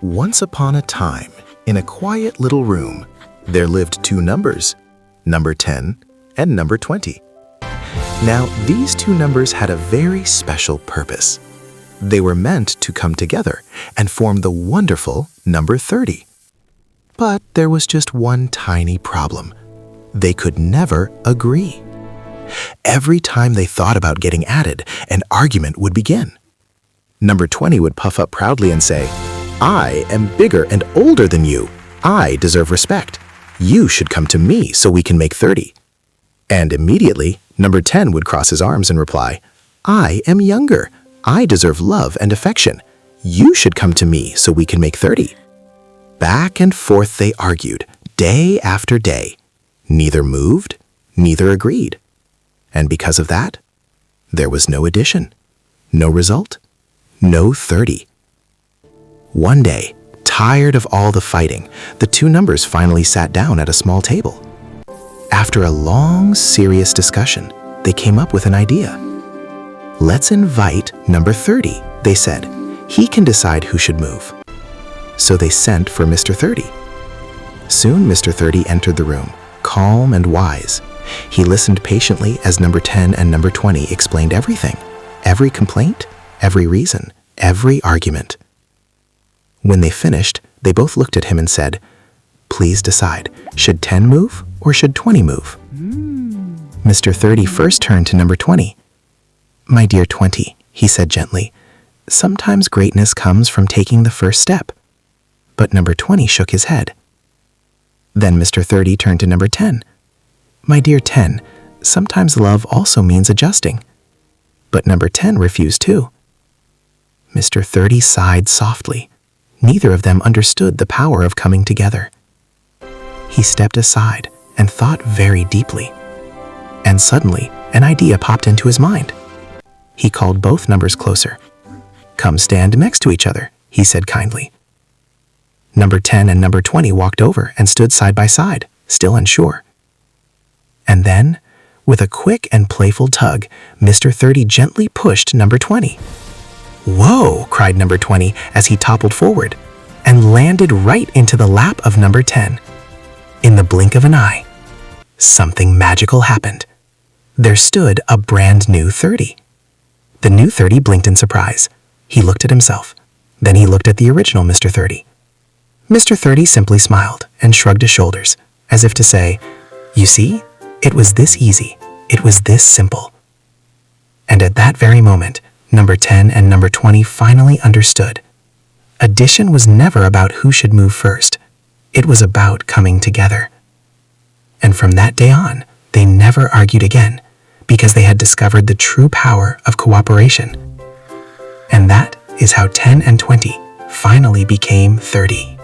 Once upon a time, in a quiet little room, there lived two numbers, number 10 and number 20. Now, these two numbers had a very special purpose. They were meant to come together and form the wonderful number 30. But there was just one tiny problem. They could never agree. Every time they thought about getting added, an argument would begin. Number 20 would puff up proudly and say, "I am bigger and older than you. I deserve respect. You should come to me so we can make 30. And immediately, number 10 would cross his arms and reply, "I am younger. I deserve love and affection. You should come to me so we can make 30. Back and forth they argued, day after day. Neither moved, neither agreed. And because of that, there was no addition, no result, no 30. One day, tired of all the fighting, the two numbers finally sat down at a small table. After a long, serious discussion, they came up with an idea. "Let's invite number 30, they said. "He can decide who should move." So they sent for Mr. 30. Soon Mr. 30 entered the room, calm and wise. He listened patiently as number 10 and number 20 explained everything, every complaint, every reason, every argument. When they finished, they both looked at him and said, "Please decide, should 10 move or should 20 move?" Mr. 30 first turned to number 20. "My dear 20, he said gently, "sometimes greatness comes from taking the first step." But number 20 shook his head. Then Mr. 30 turned to number 10. "My dear 10, sometimes love also means adjusting." But number 10 refused too. Mr. 30 sighed softly. Neither of them understood the power of coming together. He stepped aside and thought very deeply. And suddenly, an idea popped into his mind. He called both numbers closer. "Come stand next to each other," he said kindly. Number 10 and number 20 walked over and stood side by side, still unsure. And then, with a quick and playful tug, Mr. 30 gently pushed number 20. "Whoa!" cried number 20 as he toppled forward and landed right into the lap of number 10. In the blink of an eye, something magical happened. There stood a brand new 30. The new 30 blinked in surprise. He looked at himself. Then he looked at the original Mr. 30. Mr. 30 simply smiled and shrugged his shoulders, as if to say, "You see, it was this easy. It was this simple." And at that very moment, number 10 and number 20 finally understood. Addition was never about who should move first. It was about coming together. And from that day on, they never argued again, because they had discovered the true power of cooperation. And that is how 10 and 20 finally became 30.